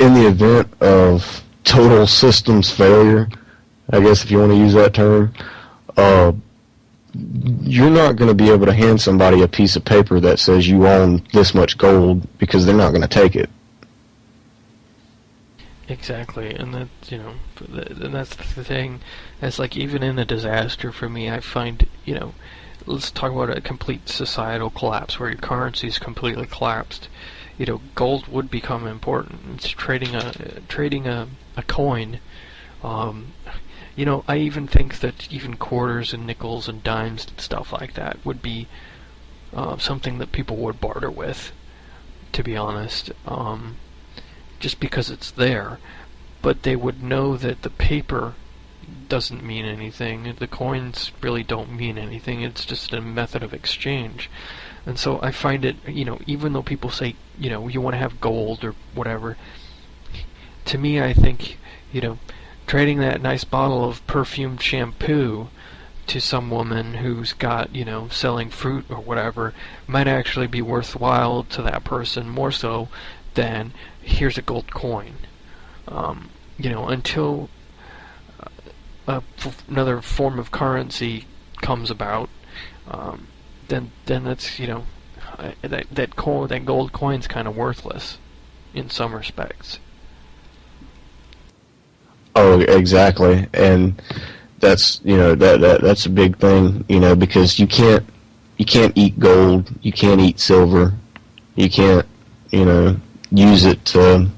in the event of total systems failure, I guess if you want to use that term, you're not going to be able to hand somebody a piece of paper that says you own this much gold because they're not going to take it. Exactly, and that's and that's the thing. It's like even in a disaster for me, I find let's talk about a complete societal collapse where your currency is completely collapsed. Gold would become important. It's trading a coin. I even think that even quarters and nickels and dimes and stuff like that would be something that people would barter with, to be honest. Just because it's there, but they would know that the paper doesn't mean anything. The coins really don't mean anything. It's just a method of exchange. And so I find it, even though people say, you want to have gold or whatever, to me I think, trading that nice bottle of perfumed shampoo to some woman who's got, selling fruit or whatever, might actually be worthwhile to that person more so than here's a gold coin. Until another form of currency comes about, then that's that gold coin's kind of worthless in some respects. Oh, exactly, and that's that's a big thing, because you can't eat gold, you can't eat silver, you can't use it to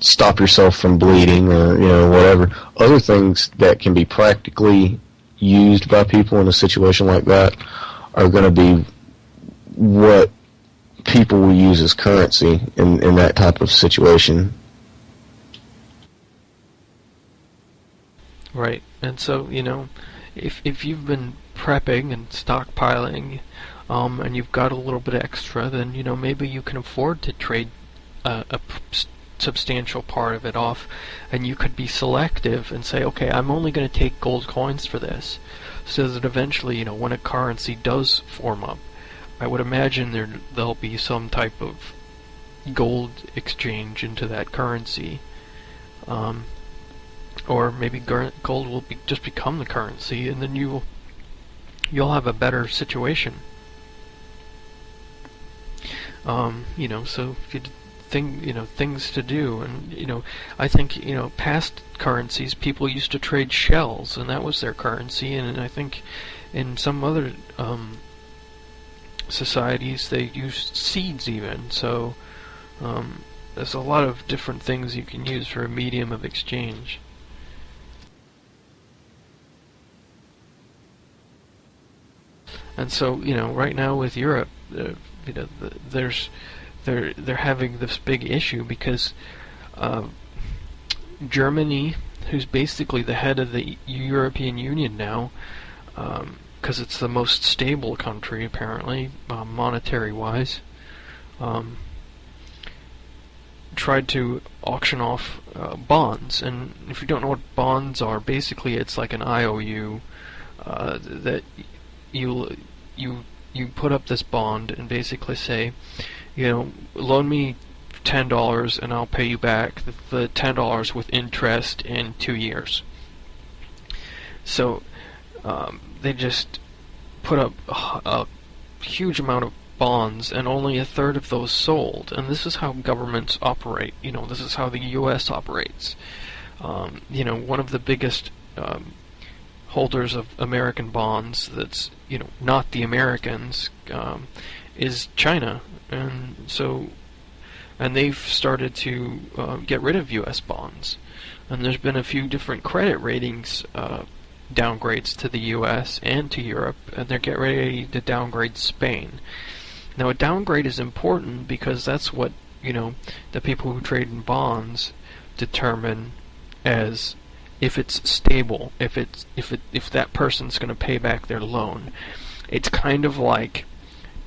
stop yourself from bleeding or whatever. Other things that can be practically used by people in a situation like that are going to be what people will use as currency in that type of situation. Right, and so, if you've been prepping and stockpiling, and you've got a little bit extra, then, maybe you can afford to trade a substantial part of it off, and you could be selective and say, okay, I'm only going to take gold coins for this, so that eventually, when a currency does form up, I would imagine there'll be some type of gold exchange into that currency. Or maybe gold will just become the currency, and then you'll have a better situation. So if you things to do, and I think past currencies, people used to trade shells, and that was their currency, and I think in some other societies they used seeds even. So there's a lot of different things you can use for a medium of exchange. And so, right now with Europe, they're having this big issue because Germany, who's basically the head of the European Union now, because it's the most stable country apparently, monetary-wise, tried to auction off bonds. And if you don't know what bonds are, basically it's like an IOU that you put up this bond and basically say, loan me $10 and I'll pay you back the $10 with interest in 2 years. So they just put up a huge amount of bonds, and only a third of those sold. And this is how governments operate. This is how the U.S. operates. One of the biggest holders of American bonds that's not the Americans is China, and they've started to get rid of U.S. bonds, and there's been a few different credit ratings downgrades to the U.S. and to Europe, and they're getting ready to downgrade Spain. Now a downgrade is important because that's what the people who trade in bonds determine as if it's stable, if that person's going to pay back their loan. It's kind of like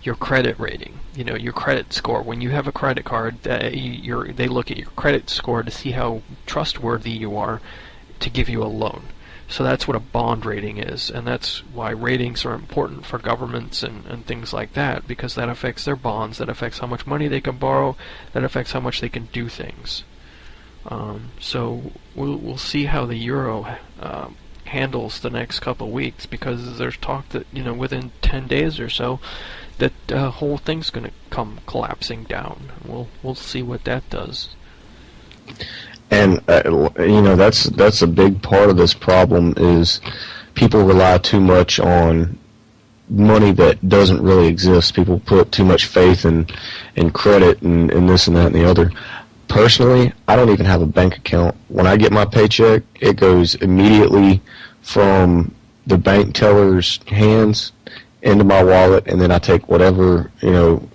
your credit rating, your credit score. When you have a credit card, they look at your credit score to see how trustworthy you are to give you a loan. So that's what a bond rating is, and that's why ratings are important for governments and things like that, because that affects their bonds, that affects how much money they can borrow, that affects how much they can do things. So we'll see how the euro handles the next couple of weeks, because there's talk that within 10 days or so that whole thing's going to come collapsing down. We'll see what that does. And that's a big part of this problem is people rely too much on money that doesn't really exist. People put too much faith in credit and this and that and the other. Personally, I don't even have a bank account. When I get my paycheck, it goes immediately from the bank teller's hands into my wallet, and then I take whatever,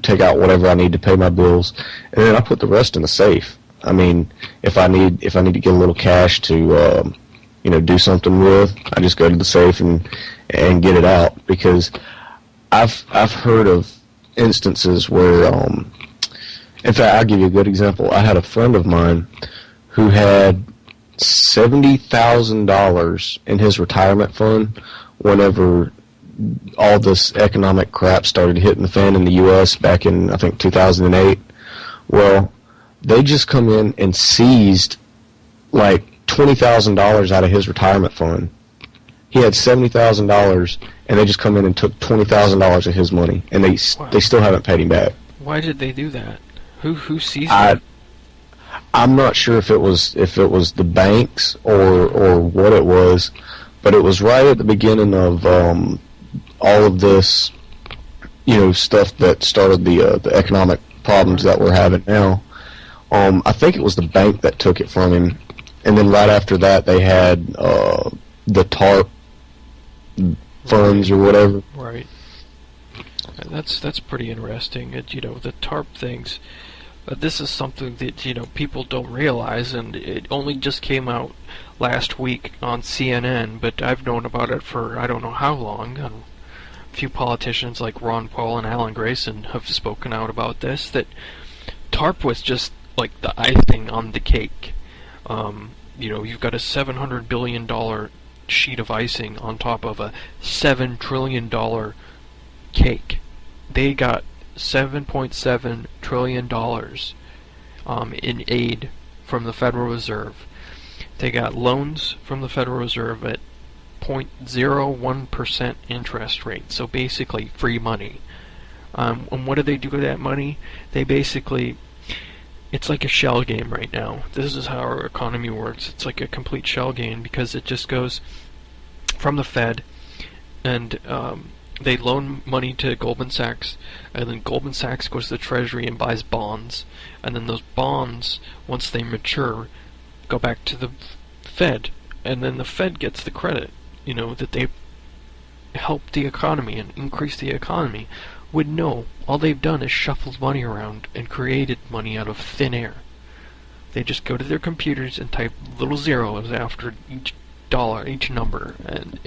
take out whatever I need to pay my bills, and then I put the rest in the safe. I mean, if I need to get a little cash to, do something with, I just go to the safe and get it out, because I've heard of instances where, in fact, I'll give you a good example. I had a friend of mine who had $70,000 in his retirement fund whenever all this economic crap started hitting the fan in the U.S. back in, I think, 2008. Well, they just come in and seized like $20,000 out of his retirement fund. He had $70,000, and they just come in and took $20,000 of his money, and they still haven't paid him back. Why did they do that? Who seized it? I'm not sure if it was the banks or what it was, but it was right at the beginning of all of this, stuff that started the economic problems that we're having now. I think it was the bank that took it from him, and then right after that they had the TARP funds or whatever. Right. That's pretty interesting. The TARP things. This is something that people don't realize, and it only just came out last week on CNN. But I've known about it for I don't know how long. A few politicians like Ron Paul and Alan Grayson have spoken out about this. That TARP was just like the icing on the cake. You've got a $700 billion sheet of icing on top of a $7 trillion cake. They got $7.7 trillion in aid from the Federal Reserve. They got loans from the Federal Reserve at 0.01% interest rate, so basically free money. And what do they do with that money? They basically, it's like a shell game right now. This is how our economy works. It's like a complete shell game because it just goes from the Fed, and they loan money to Goldman Sachs, and then Goldman Sachs goes to the Treasury and buys bonds, and then those bonds, once they mature, go back to the Fed, and then the Fed gets the credit, that they helped the economy and increased the economy. When no, all they've done is shuffled money around and created money out of thin air. They just go to their computers and type little zeros after each dollar, each number, and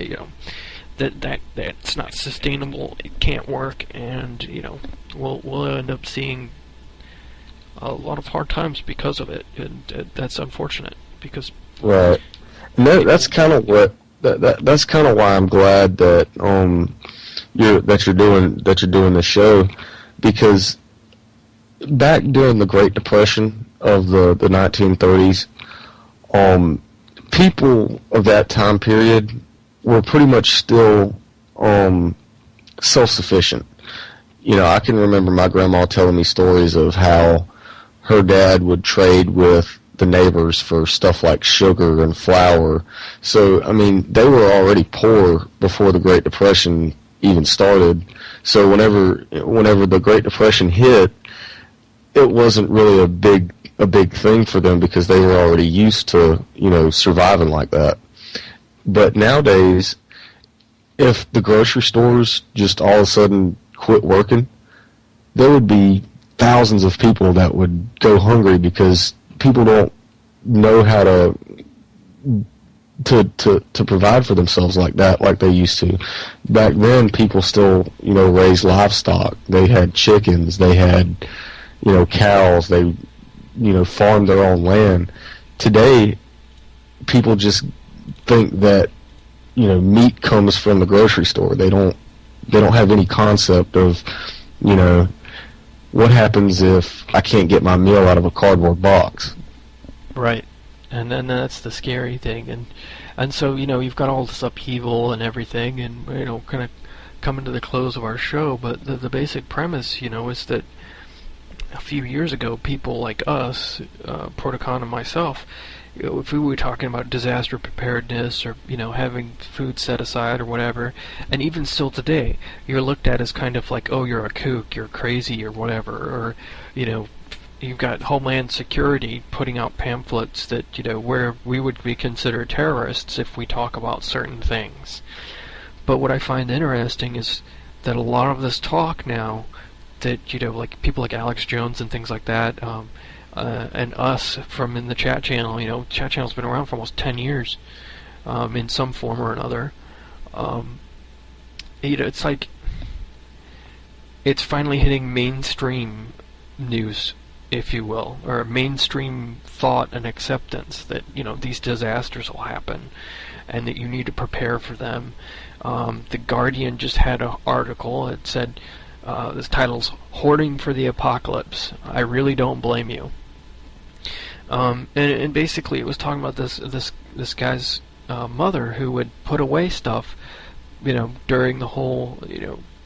that's not sustainable. It can't work, and we'll end up seeing a lot of hard times because of it, and that's unfortunate because right. And that's kind of what that's kind of why I'm glad that you're doing the show, because back during the Great Depression of the 1930s, people of that time period were pretty much still self-sufficient. I can remember my grandma telling me stories of how her dad would trade with the neighbors for stuff like sugar and flour. So, they were already poor before the Great Depression even started. So whenever the Great Depression hit, it wasn't really a big thing for them because they were already used to, surviving like that. But nowadays, if the grocery stores just all of a sudden quit working, there would be thousands of people that would go hungry because people don't know how to provide for themselves like that, like they used to. Back then, people still, raised livestock. They had chickens. They had, cows. They, farmed their own land. Today, people just think that meat comes from the grocery store. They don't have any concept of what happens if I can't get my meal out of a cardboard box. Right. And then that's the scary thing, and so you've got all this upheaval and everything, and kind of coming to the close of our show. But the basic premise is that a few years ago, people like us, Protocon and myself, if we were talking about disaster preparedness or having food set aside or whatever, and even still today, you're looked at as kind of like, oh, you're a kook, you're crazy or whatever, or you've got Homeland Security putting out pamphlets that where we would be considered terrorists if we talk about certain things. But what I find interesting is that a lot of this talk now, that like people like Alex Jones and things like that, and us from in the chat channel, chat channel's been around for almost 10 years, in some form or another. It's like it's finally hitting mainstream news, if you will, or mainstream thought and acceptance that these disasters will happen, and that you need to prepare for them. The Guardian just had an article. It said, this title's "Hoarding for the Apocalypse. I really don't blame you." And basically, it was talking about this guy's mother who would put away stuff, during the whole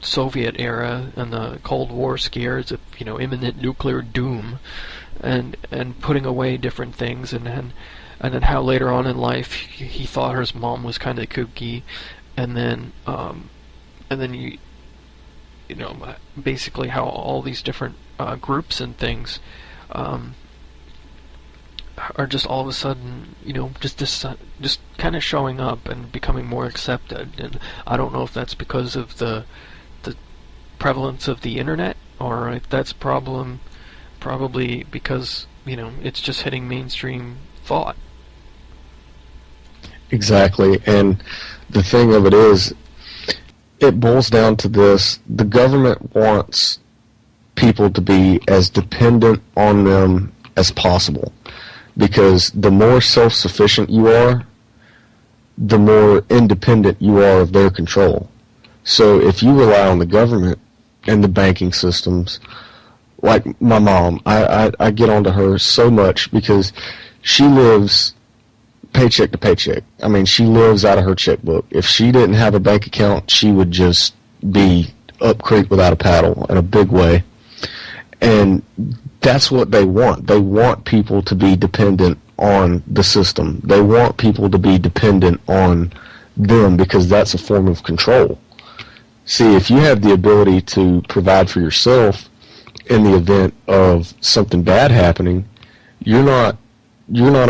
Soviet era and the Cold War scares of imminent nuclear doom, and putting away different things, and then how later on in life he thought his mom was kind of kooky, and then you know, basically how all these different groups and things are just all of a sudden, you know, just kind of showing up and becoming more accepted. And I don't know if that's because of the prevalence of the internet, or if that's probably because, you know, it's just hitting mainstream thought. Exactly, and the thing of it is, it boils down to this: the government wants people to be as dependent on them as possible, because the more self-sufficient you are, the more independent you are of their control. So if you rely on the government and the banking systems, like my mom, I get onto her so much because she lives paycheck to paycheck. I mean, she lives out of her checkbook. If she didn't have a bank account, she would just be up creek without a paddle in a big way. And that's what they want. They want people to be dependent on the system. They want people to be dependent on them, because that's a form of control. See, if you have the ability to provide for yourself in the event of something bad happening, you're not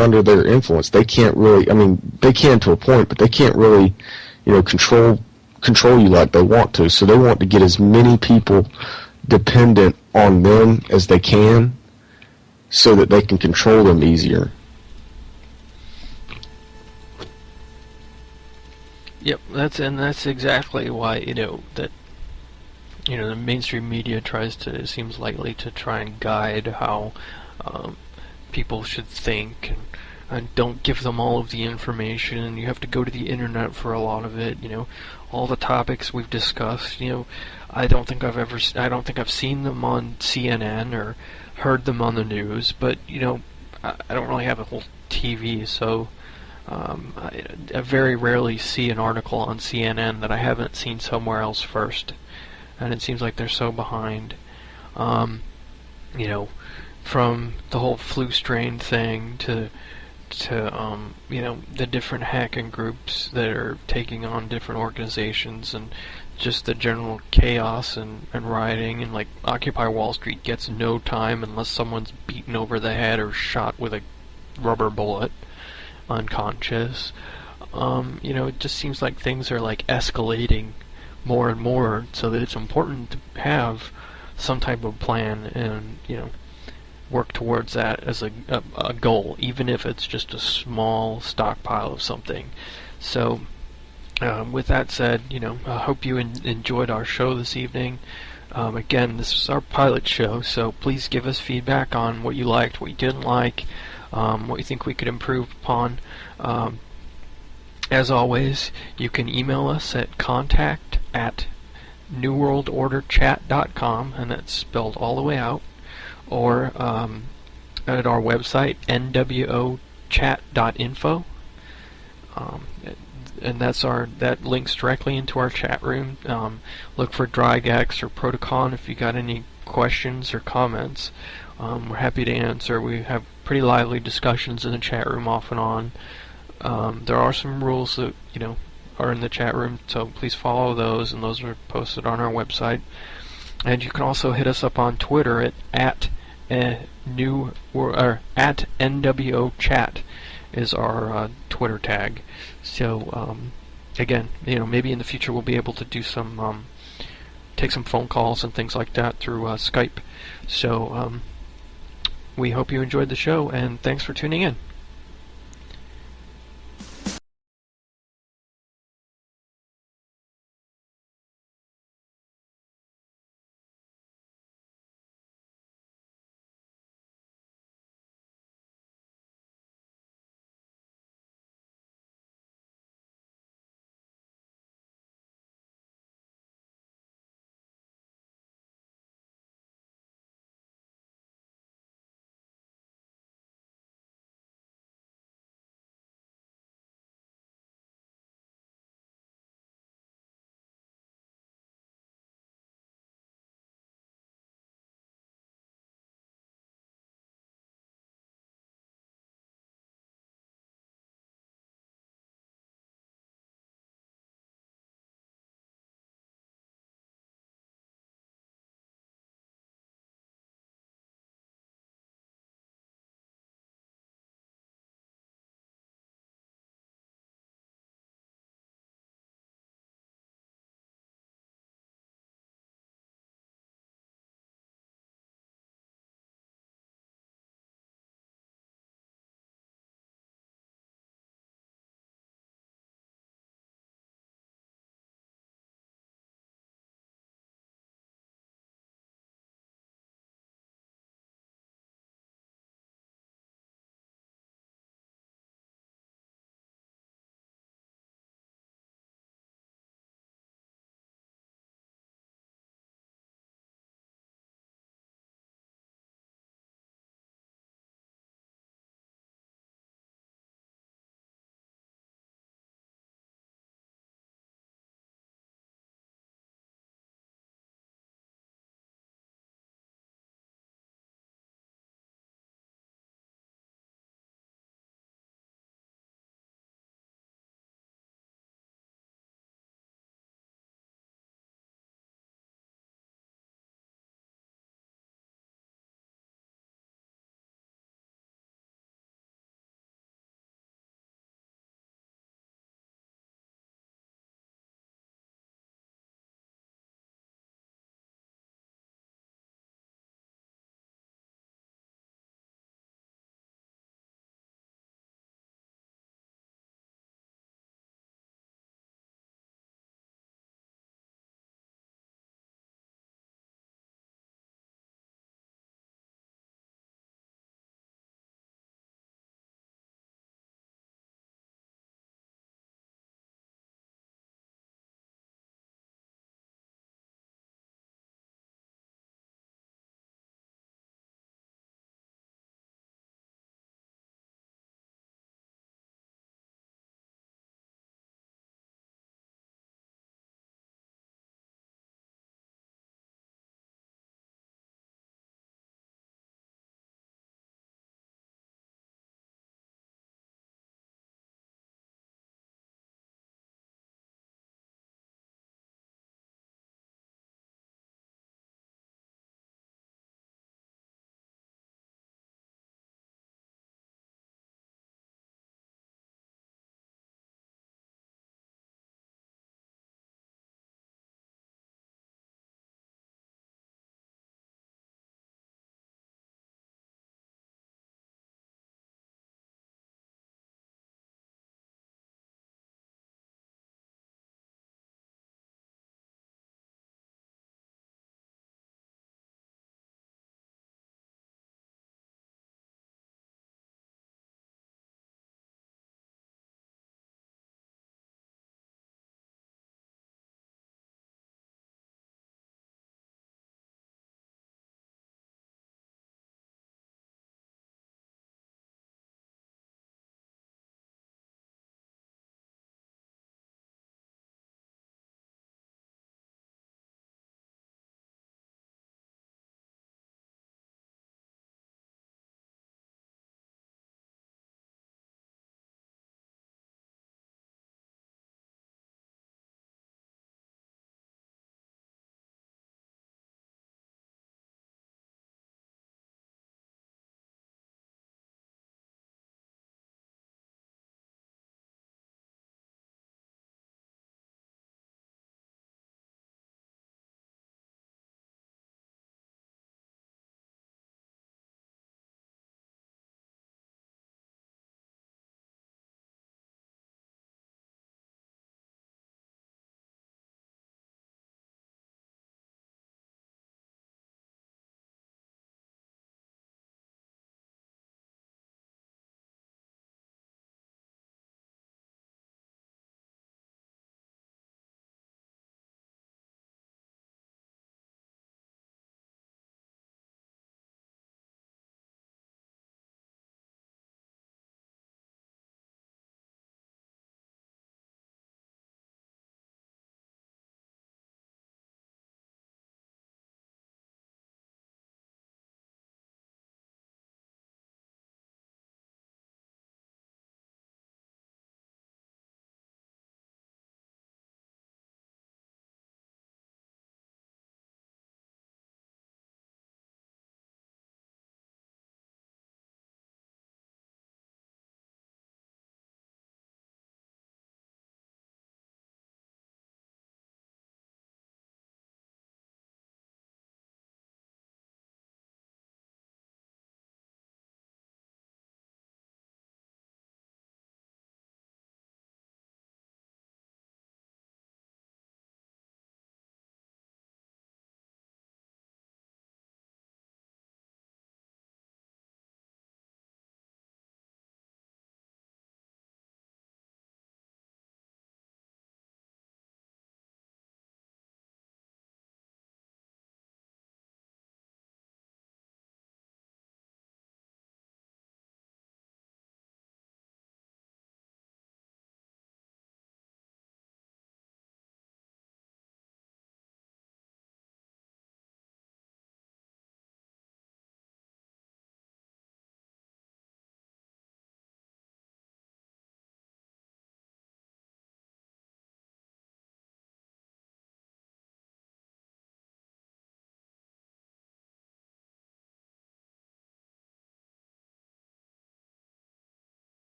under their influence. They can't really, I mean, they can to a point, but they can't really, you know, control you like they want to. So they want to get as many people dependent on them as they can, so that they can control them easier. Yep, that's exactly why, you know, that, you know, the mainstream media seems likely to try and guide how people should think, and don't give them all of the information. You have to go to the internet for a lot of it. You know, all the topics we've discussed. You know, I don't think I've seen them on CNN or heard them on the news. But you know, I don't really have a whole TV, so I very rarely see an article on CNN that I haven't seen somewhere else first, and it seems like they're so behind. You know, from the whole flu strain thing to you know, the different hacking groups that are taking on different organizations, and just the general chaos and rioting, and like Occupy Wall Street gets no time unless someone's beaten over the head or shot with a rubber bullet unconscious. You know, it just seems like things are like escalating more and more, so that it's important to have some type of plan and, you know, work towards that as a goal, even if it's just a small stockpile of something. So, with that said, you know, I hope you enjoyed our show this evening. Again, this is our pilot show, so please give us feedback on what you liked, what you didn't like, what you think we could improve upon. As always, you can email us at contact@newworldorderchat.com, and that's spelled all the way out, or at our website, nwochat.info. And that links directly into our chat room. Look for DryGex or Protocon if you got any questions or comments. We're happy to answer. We have pretty lively discussions in the chat room off and on. There are some rules that, you know, are in the chat room, so please follow those, and those are posted on our website. And you can also hit us up on Twitter at NWO Chat is our Twitter tag. So again, you know, maybe in the future we'll be able to do some take some phone calls and things like that through Skype. So we hope you enjoyed the show, and thanks for tuning in.